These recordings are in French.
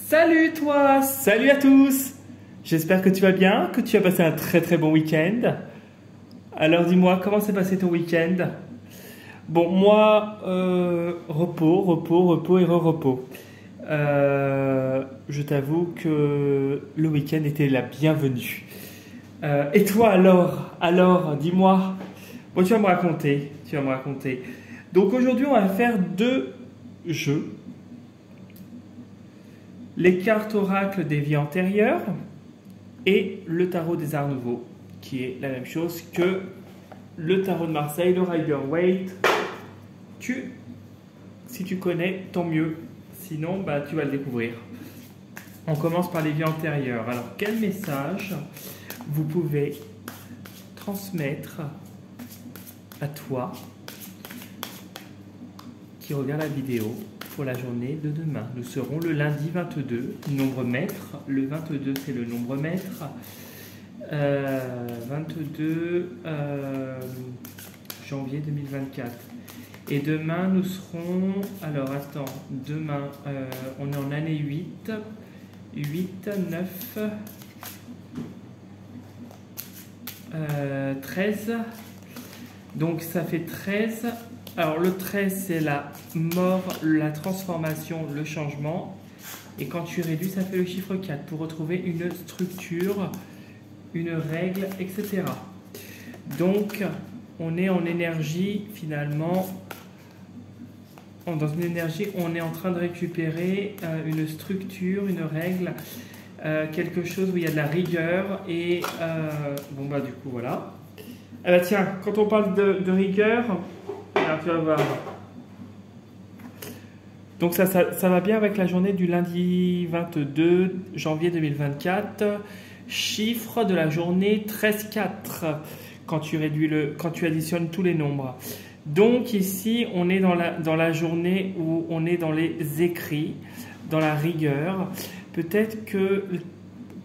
Salut toi, salut à tous. J'espère que tu vas bien, que tu as passé un très bon week-end. Alors dis-moi, comment s'est passé ton week-end? Bon, moi, repos et re-repos. Je t'avoue que le week-end était la bienvenue. Et toi alors, dis-moi. Bon, tu vas me raconter. Donc aujourd'hui, on va faire deux jeux. Les cartes oracles des vies antérieures et le tarot des arts nouveaux, qui est la même chose que le tarot de Marseille, le Rider-Waite. Si tu connais, tant mieux. Sinon, tu vas le découvrir. On commence par les vies antérieures. Alors, quel message vous pouvez transmettre à toi qui regarde la vidéo pour la journée de demain? Nous serons le lundi 22, nombre maître. Le 22, c'est le nombre maître. 22 janvier 2024. Et demain, nous serons... Alors, attends. Demain, on est en année 8. 8, 9... 13. Donc, ça fait 13. Alors, le 13, c'est la mort, la transformation, le changement. Et quand tu réduis, ça fait le chiffre 4 pour retrouver une structure, une règle, etc. Donc, on est en énergie, finalement, dans une énergie où on est en train de récupérer une structure, une règle, quelque chose où il y a de la rigueur. Et du coup, voilà. Tiens, quand on parle de rigueur... Alors, tu vas voir. Donc ça va bien avec la journée du lundi 22 janvier 2024. Chiffre de la journée 13-4 quand tu additionnes tous les nombres. Donc ici, on est dans la journée où on est dans les écrits, dans la rigueur. Peut-être que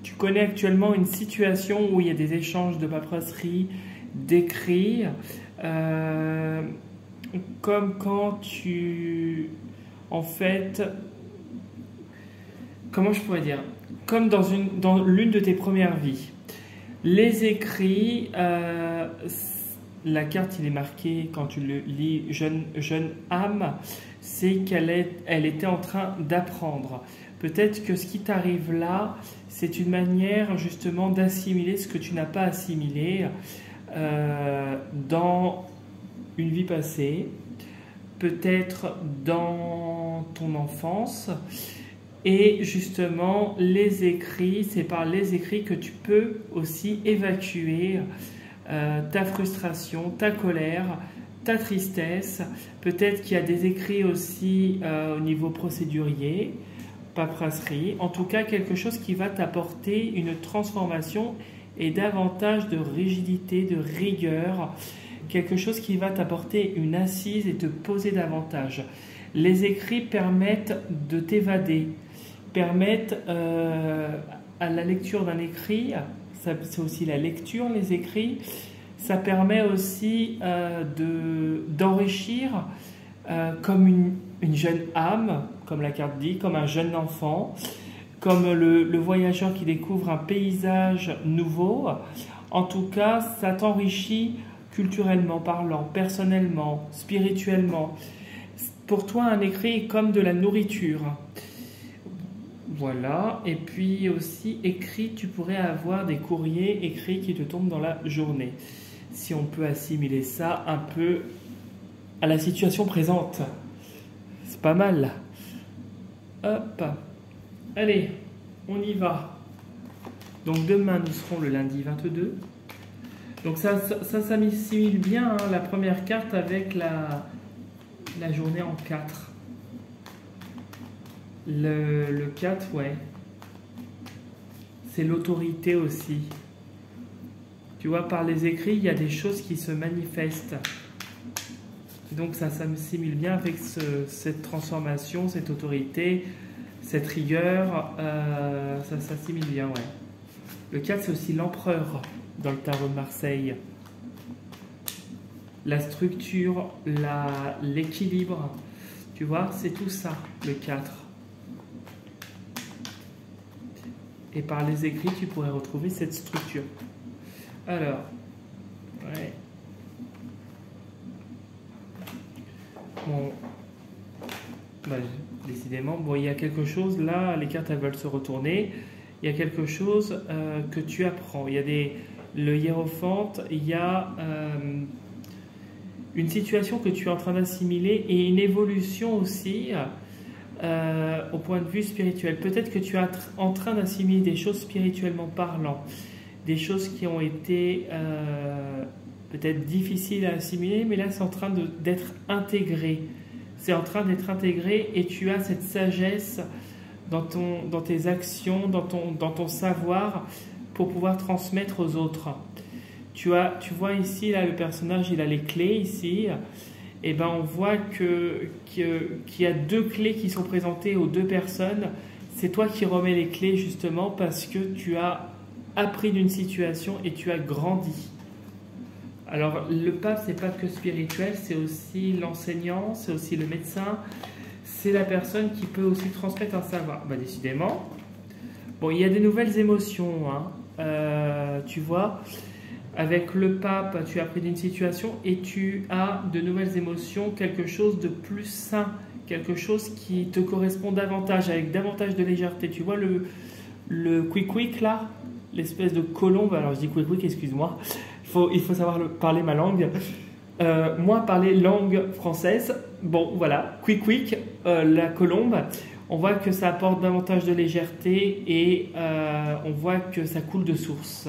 tu connais actuellement une situation où il y a des échanges de paperasserie, d'écrits. Comme quand comment je pourrais dire, comme dans l'une de tes premières vies. Les écrits, la carte il est marqué quand tu le lis, jeune âme, c'est elle était en train d'apprendre. Peut-être que ce qui t'arrive là, c'est une manière justement d'assimiler ce que tu n'as pas assimilé dans une vie passée, peut-être dans ton enfance. Et justement, les écrits, c'est par les écrits que tu peux aussi évacuer ta frustration, ta colère, ta tristesse. Peut-être qu'il y a des écrits aussi au niveau procédurier, paperasserie. En tout cas, quelque chose qui va t'apporter une transformation et davantage de rigidité, de rigueur. Quelque chose qui va t'apporter une assise et te poser davantage. Les écrits permettent de t'évader, permettent à la lecture d'un écrit, c'est aussi la lecture, les écrits, ça permet aussi d'enrichir comme une jeune âme, comme la carte dit, comme un jeune enfant, comme le voyageur qui découvre un paysage nouveau. En tout cas, ça t'enrichit culturellement parlant, personnellement, spirituellement. Pour toi, un écrit est comme de la nourriture. Voilà. Et puis aussi, écrit, tu pourrais avoir des courriers écrits qui te tombent dans la journée. Si on peut assimiler ça un peu à la situation présente. C'est pas mal. Hop. Allez, on y va. Donc demain, nous serons le lundi 22. Donc ça s'assimile bien, hein, la première carte avec la journée en 4. Le 4, ouais. C'est l'autorité aussi. Tu vois, par les écrits, il y a des choses qui se manifestent. Donc ça s'assimile bien avec cette transformation, cette autorité, cette rigueur. Ça s'assimile bien, ouais. Le 4, c'est aussi l'empereur dans le tarot de Marseille. La structure, l'équilibre, tu vois, c'est tout ça, le 4. Et par les écrits, tu pourrais retrouver cette structure. Alors, ouais. Bon, bah, décidément, bon, il y a quelque chose, là, les cartes, elles veulent se retourner. Il y a quelque chose que tu apprends. Il y a le hiérophante, il y a une situation que tu es en train d'assimiler et une évolution aussi au point de vue spirituel. Peut-être que tu es en train d'assimiler des choses spirituellement parlant, des choses qui ont été peut-être difficiles à assimiler, mais là c'est en train d'être intégré. C'est en train d'être intégré et tu as cette sagesse dans tes actions, dans ton savoir pour pouvoir transmettre aux autres. Tu vois ici, là, le personnage, il a les clés ici. Et ben on voit qu'il y a 2 clés qui sont présentées aux 2 personnes. C'est toi qui remets les clés justement parce que tu as appris d'une situation et tu as grandi. Alors le pape, c'est pas que spirituel, c'est aussi l'enseignant, c'est aussi le médecin, c'est la personne qui peut aussi transmettre un savoir. Bah, décidément. Bon, il y a des nouvelles émotions, hein. Tu vois. Avec le pape, tu as appris d'une situation et tu as de nouvelles émotions, quelque chose de plus sain, quelque chose qui te correspond davantage, avec davantage de légèreté. Tu vois le quick là, l'espèce de colombe, alors je dis quick, excuse-moi, il faut savoir parler ma langue. Moi, parler langue française, bon voilà, quick, la colombe, on voit que ça apporte davantage de légèreté et on voit que ça coule de source.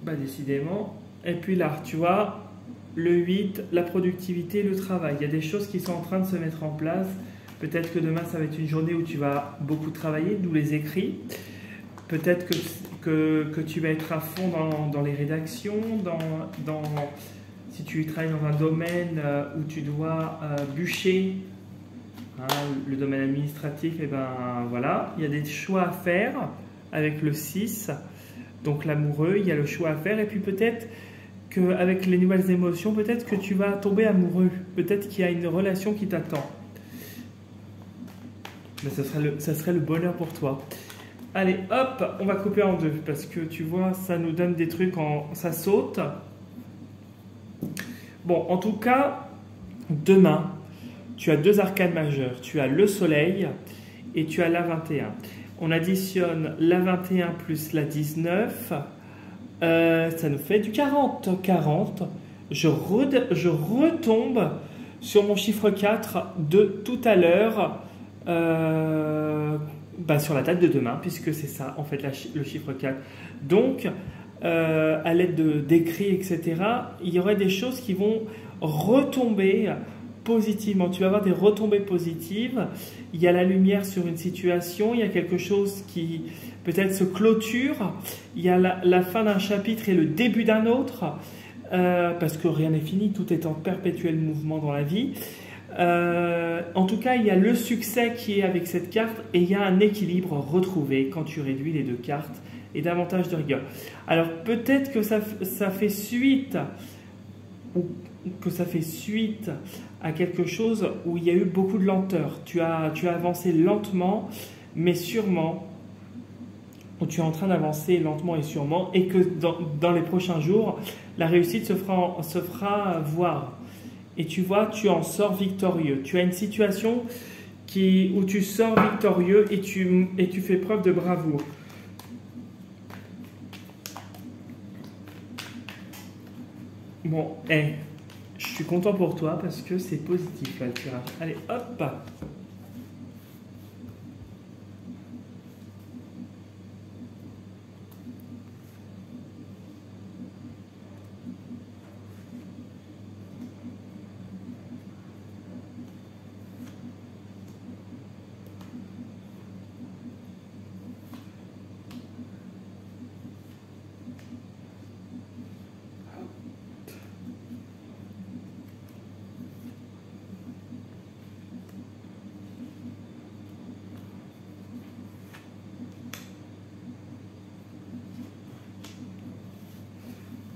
Bah décidément. Et puis là, tu vois, le 8, la productivité, le travail. Il y a des choses qui sont en train de se mettre en place. Peut-être que demain, ça va être une journée où tu vas beaucoup travailler, d'où les écrits. Peut-être que tu vas être à fond dans les rédactions, si tu travailles dans un domaine où tu dois bûcher, hein, le domaine administratif, et ben voilà, il y a des choix à faire avec le 6. Donc l'amoureux, il y a le choix à faire. Et puis peut-être qu'avec les nouvelles émotions, peut-être que tu vas tomber amoureux. Peut-être qu'il y a une relation qui t'attend. Mais ça serait le bonheur pour toi. Allez, hop, on va couper en 2. Parce que tu vois, ça nous donne des trucs ça saute. Bon, en tout cas, demain, tu as 2 arcanes majeures. Tu as le soleil et tu as la 21. On additionne la 21 plus la 19, ça nous fait du 40. 40, je retombe sur mon chiffre 4 de tout à l'heure, sur la date de demain, puisque c'est ça, en fait, le chiffre 4. Donc, à l'aide d'écrits, etc., il y aurait des choses qui vont retomber positivement. Tu vas avoir des retombées positives. Il y a la lumière sur une situation, il y a quelque chose qui peut-être se clôture, il y a la fin d'un chapitre et le début d'un autre, parce que rien n'est fini, tout est en perpétuel mouvement dans la vie. En tout cas, il y a le succès qui est avec cette carte et il y a un équilibre retrouvé quand tu réduis les 2 cartes et davantage de rigueur. Alors peut-être que ça fait suite à quelque chose où il y a eu beaucoup de lenteur. Tu as avancé lentement, mais sûrement, ou tu es en train d'avancer lentement et sûrement, et que dans les prochains jours, la réussite se fera voir. Et tu vois, tu en sors victorieux. Tu as une situation où tu sors victorieux et tu fais preuve de bravoure. Bon, je suis content pour toi parce que c'est positif là, le tirage. Allez, hop!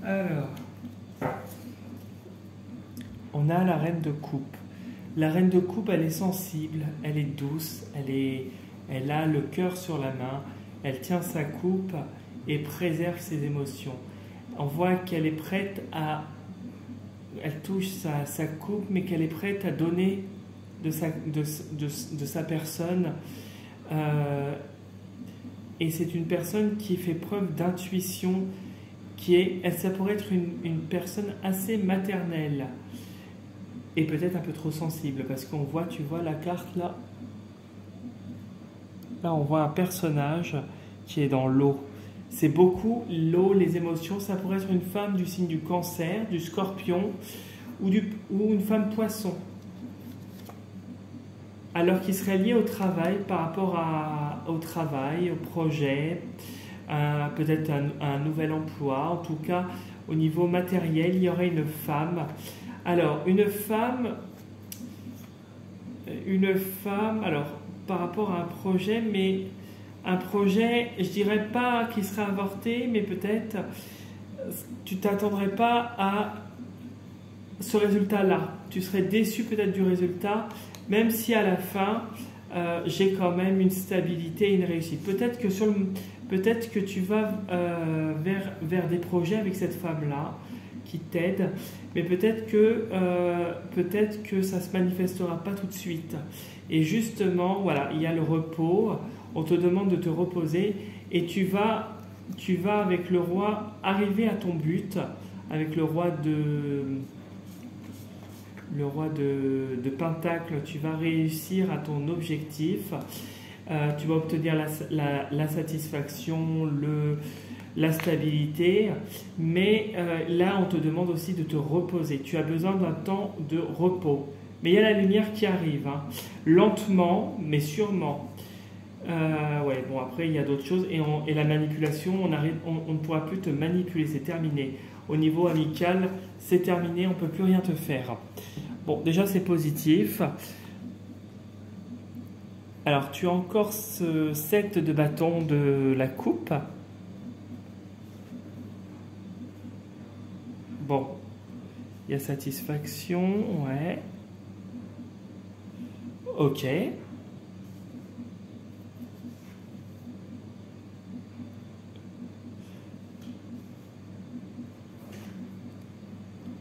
Alors, on a la reine de coupe. La reine de coupe, elle est sensible, elle est douce, elle a le cœur sur la main, elle tient sa coupe et préserve ses émotions. On voit qu'elle est prête à... Elle touche sa coupe, mais qu'elle est prête à donner de sa personne. Et c'est une personne qui fait preuve d'intuition, ça pourrait être une personne assez maternelle et peut-être un peu trop sensible, parce qu'on voit, tu vois la carte là, on voit un personnage qui est dans l'eau. C'est beaucoup l'eau, les émotions. Ça pourrait être une femme du signe du Cancer, du Scorpion ou une femme Poisson. Alors qui serait liée au travail, par rapport au travail, au projet, peut-être un nouvel emploi. En tout cas, au niveau matériel, il y aurait une femme. Alors, une femme, alors, par rapport à un projet, mais un projet, je dirais pas qui serait avorté, mais peut-être tu t'attendrais pas à ce résultat-là. Tu serais déçu peut-être du résultat, même si à la fin, j'ai quand même une stabilité et une réussite. Peut-être que tu vas vers des projets avec cette femme-là qui t'aide, mais peut-être que ça ne se manifestera pas tout de suite. Et justement, voilà, il y a le repos, on te demande de te reposer et tu vas avec le roi arriver à ton but, avec le roi de Pentacle, tu vas réussir à ton objectif, tu vas obtenir la satisfaction, la stabilité, mais là on te demande aussi de te reposer, tu as besoin d'un temps de repos, mais il y a la lumière qui arrive, hein. Lentement mais sûrement. Ouais, bon, après il y a d'autres choses, et la manipulation, on ne pourra plus te manipuler, c'est terminé. Au niveau amical, c'est terminé, on ne peut plus rien te faire. Bon, déjà c'est positif. Alors tu as encore ce 7 de bâton de la coupe. Bon, il y a satisfaction, ouais. Ok.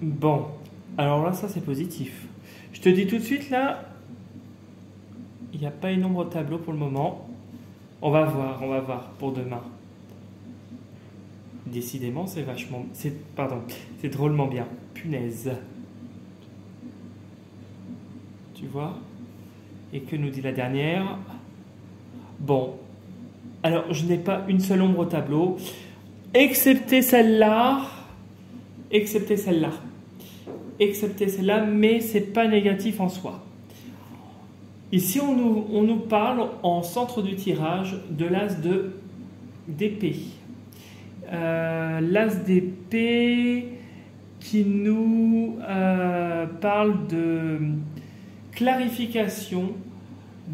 Bon, alors là, ça c'est positif. Je te dis tout de suite, là, il n'y a pas une ombre au tableau pour le moment. On va voir pour demain. Décidément, c'est drôlement bien. Punaise. Tu vois? Et que nous dit la dernière? Bon, alors je n'ai pas une seule ombre au tableau, excepté celle-là, mais c'est pas négatif en soi. Ici, on nous parle en centre du tirage de l'as d'épée. L'as d'épée qui nous parle de clarification,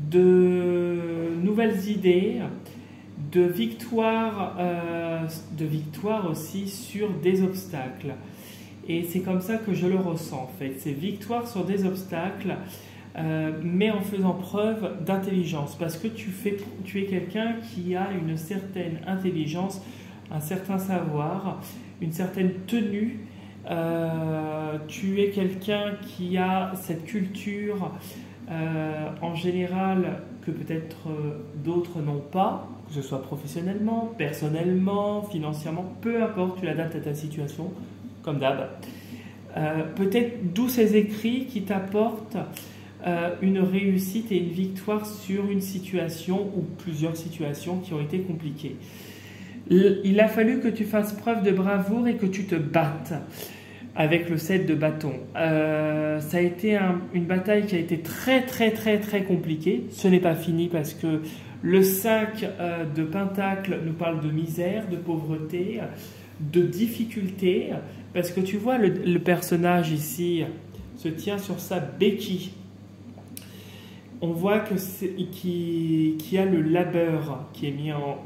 de nouvelles idées, de victoire aussi sur des obstacles. Et c'est comme ça que je le ressens en fait. C'est victoire sur des obstacles, mais en faisant preuve d'intelligence. Parce que tu es quelqu'un qui a une certaine intelligence, un certain savoir, une certaine tenue. Tu es quelqu'un qui a cette culture en général que peut-être d'autres n'ont pas, que ce soit professionnellement, personnellement, financièrement, peu importe, tu l'adaptes à ta situation, comme d'hab. Peut-être d'où ces écrits qui t'apportent une réussite et une victoire sur une situation ou plusieurs situations qui ont été compliquées. Il a fallu que tu fasses preuve de bravoure et que tu te battes avec le 7 de bâton. Ça a été une bataille qui a été très compliquée. Ce n'est pas fini parce que le 5 de Pentacle nous parle de misère, de pauvreté, de difficulté, parce que tu vois le personnage ici se tient sur sa béquille. On voit qu'il y a le labeur qui est mis en...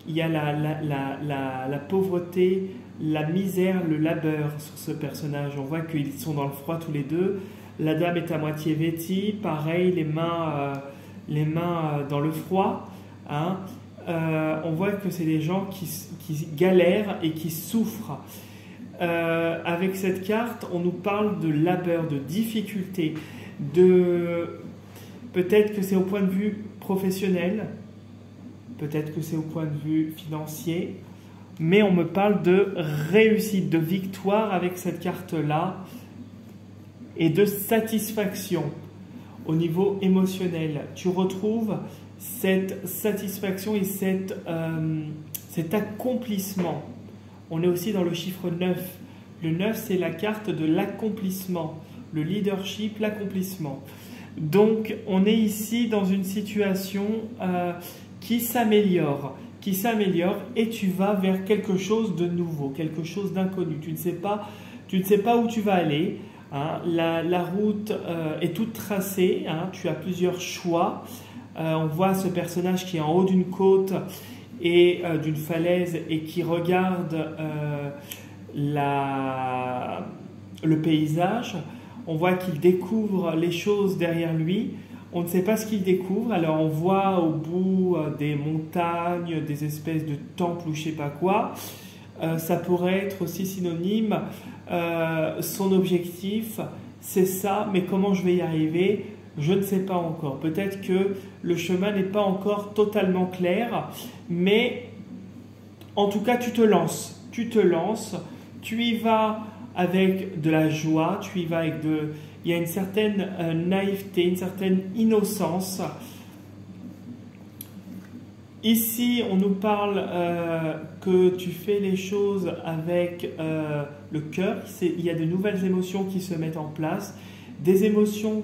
Il y a la pauvreté, la misère, le labeur sur ce personnage. On voit qu'ils sont dans le froid tous les deux. La dame est à moitié vêtie, pareil, les mains dans le froid. Hein. On voit que c'est des gens qui galèrent et qui souffrent. Avec cette carte, on nous parle de labeur, de difficulté, peut-être que c'est au point de vue professionnel, peut-être que c'est au point de vue financier, mais on me parle de réussite, de victoire avec cette carte-là et de satisfaction au niveau émotionnel. Tu retrouves cette satisfaction et cet accomplissement. On est aussi dans le chiffre 9. Le 9, c'est la carte de l'accomplissement, le leadership, l'accomplissement. Donc, on est ici dans une situation qui s'améliore et tu vas vers quelque chose de nouveau, quelque chose d'inconnu. Tu ne sais pas où tu vas aller. Hein. La route est toute tracée. Hein. Tu as plusieurs choix. On voit ce personnage qui est en haut d'une côte et d'une falaise et qui regarde le paysage. On voit qu'il découvre les choses derrière lui. On ne sait pas ce qu'il découvre. Alors on voit au bout des montagnes, des espèces de temples ou je ne sais pas quoi. Ça pourrait être aussi synonyme. Son objectif, c'est ça, mais comment je vais y arriver ? Je ne sais pas encore. Peut-être que le chemin n'est pas encore totalement clair, mais en tout cas, tu te lances, tu y vas avec de la joie, tu y vas avec il y a une certaine naïveté, une certaine innocence. Ici, on nous parle que tu fais les choses avec le cœur. Il y a de nouvelles émotions qui se mettent en place, des émotions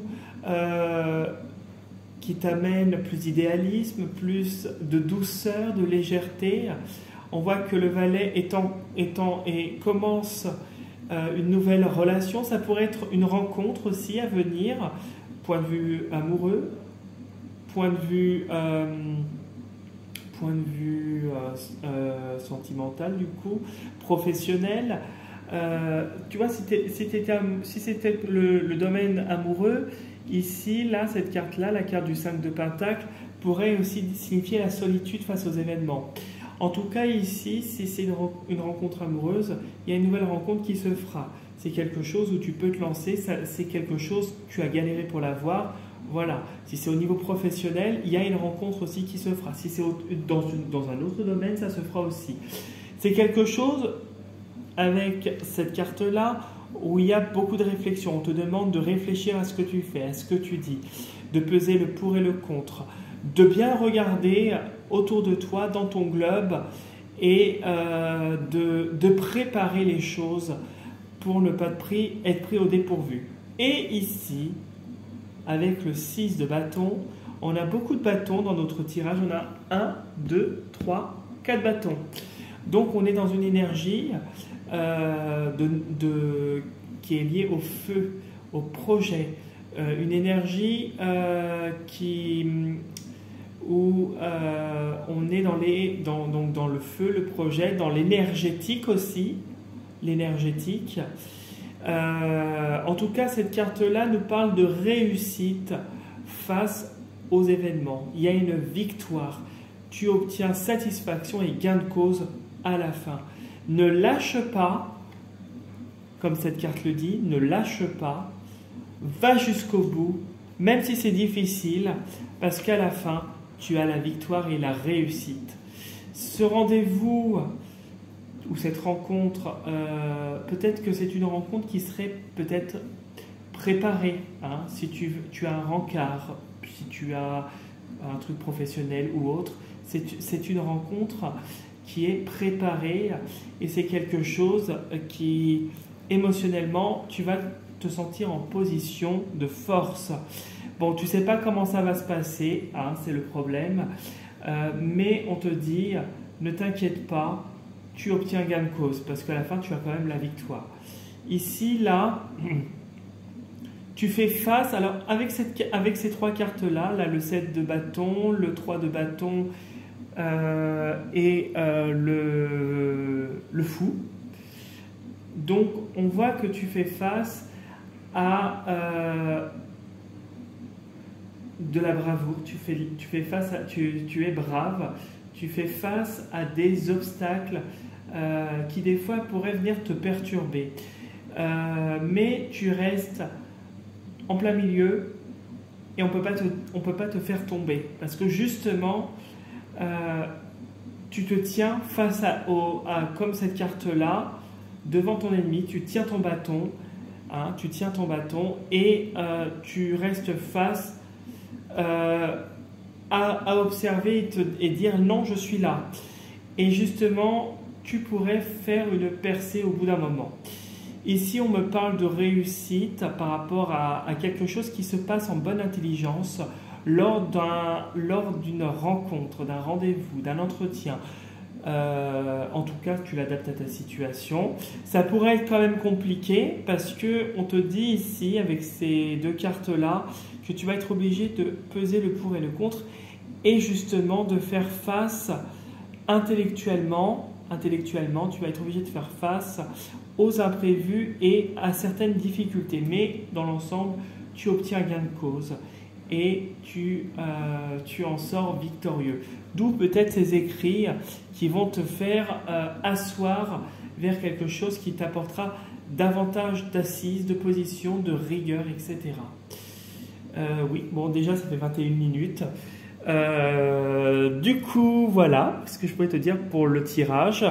qui t'amènent plus d'idéalisme, plus de douceur, de légèreté. On voit que le valet commence une nouvelle relation. Ça pourrait être une rencontre aussi à venir, point de vue amoureux, point de vue sentimental du coup, professionnel. Tu vois, si c'était le domaine amoureux, ici, là, cette carte-là, la carte du 5 de Pentacle, pourrait aussi signifier la solitude face aux événements. En tout cas, ici, si c'est une rencontre amoureuse, il y a une nouvelle rencontre qui se fera. C'est quelque chose où tu peux te lancer, c'est quelque chose, tu as galéré pour l'avoir. Voilà. Si c'est au niveau professionnel, il y a une rencontre aussi qui se fera. Si c'est dans un autre domaine, ça se fera aussi. C'est quelque chose, avec cette carte-là, où il y a beaucoup de réflexion. On te demande de réfléchir à ce que tu fais, à ce que tu dis, de peser le pour et le contre, de bien regarder autour de toi, dans ton globe, et de préparer les choses pour ne pas être pris au dépourvu. Et ici, avec le 6 de bâton, on a beaucoup de bâtons dans notre tirage. On a 1, 2, 3, 4 bâtons. Donc on est dans une énergie qui est liée au feu, au projet. Une énergie où on est dans le feu, le projet, dans l'énergétique aussi. L'énergétique. En tout cas, cette carte-là nous parle de réussite face aux événements. Il y a une victoire. Tu obtiens satisfaction et gain de cause à la fin. Ne lâche pas, comme cette carte le dit, ne lâche pas. Va jusqu'au bout, même si c'est difficile, parce qu'à la fin, tu as la victoire et la réussite. Ce rendez-vous ou cette rencontre, peut-être que c'est une rencontre qui serait peut-être préparée. Hein, si tu as un rencard, si tu as un truc professionnel ou autre, c'est une rencontre qui est préparée et c'est quelque chose qui, émotionnellement, tu vas te sentir en position de force. Bon, tu ne sais pas comment ça va se passer, hein, c'est le problème, mais on te dit, ne t'inquiète pas, tu obtiens gain de cause, parce qu'à la fin, tu as quand même la victoire. Ici, là, tu fais face, alors avec ces trois cartes-là, là, le 7 de bâton, le 3 de bâton et le fou. Donc, on voit que tu fais face à de la bravoure, tu es brave, tu fais face à des obstacles qui des fois pourraient venir te perturber. Mais tu restes en plein milieu et on peut pas te faire tomber parce que justement tu te tiens face comme cette carte-là devant ton ennemi, tu tiens ton bâton, hein, et tu restes face à observer et dire non, je suis là. Et justement, tu pourrais faire une percée au bout d'un moment. Ici, on me parle de réussite par rapport à quelque chose qui se passe en bonne intelligence lors d'une rencontre, d'un rendez-vous, d'un entretien. En tout cas, tu l'adaptes à ta situation. Ça pourrait être quand même compliqué parce qu'on te dit ici, avec ces deux cartes-là, que tu vas être obligé de peser le pour et le contre et justement de faire face intellectuellement, tu vas être obligé de faire face aux imprévus et à certaines difficultés. Mais dans l'ensemble, tu obtiens gain de cause et tu en sors victorieux. D'où peut-être ces écrits qui vont te faire asseoir vers quelque chose qui t'apportera davantage d'assises, de position, de rigueur, etc. Oui, bon, déjà ça fait 21 minutes. Du coup, voilà ce que je pouvais te dire pour le tirage.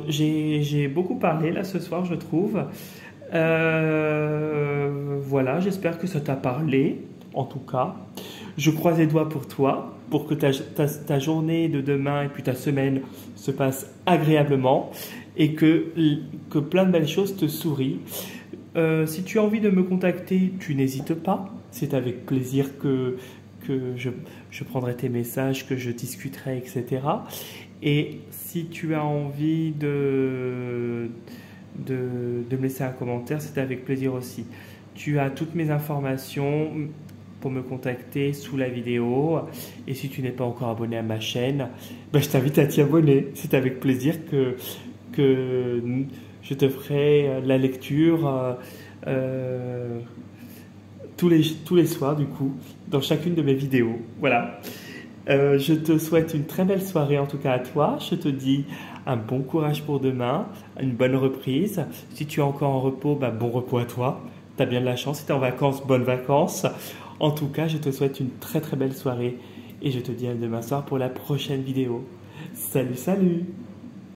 J'ai beaucoup parlé là ce soir, je trouve. Voilà, j'espère que ça t'a parlé, en tout cas. Je croise les doigts pour toi, pour que ta journée de demain et puis ta semaine se passe agréablement et que plein de belles choses te sourient. Si tu as envie de me contacter, tu n'hésites pas. C'est avec plaisir que je prendrai tes messages, que je discuterai, etc. Et si tu as envie de me laisser un commentaire, c'est avec plaisir aussi. Tu as toutes mes informations pour me contacter sous la vidéo. Et si tu n'es pas encore abonné à ma chaîne, ben je t'invite à t'y abonner. C'est avec plaisir que je te ferai la lecture tous les soirs, du coup, dans chacune de mes vidéos. Voilà. Je te souhaite une très belle soirée, en tout cas à toi. Je te dis un bon courage pour demain, une bonne reprise. Si tu es encore en repos, bah, bon repos à toi. Tu as bien de la chance. Si tu es en vacances, bonnes vacances. En tout cas, je te souhaite une très très belle soirée et je te dis à demain soir pour la prochaine vidéo. Salut, salut!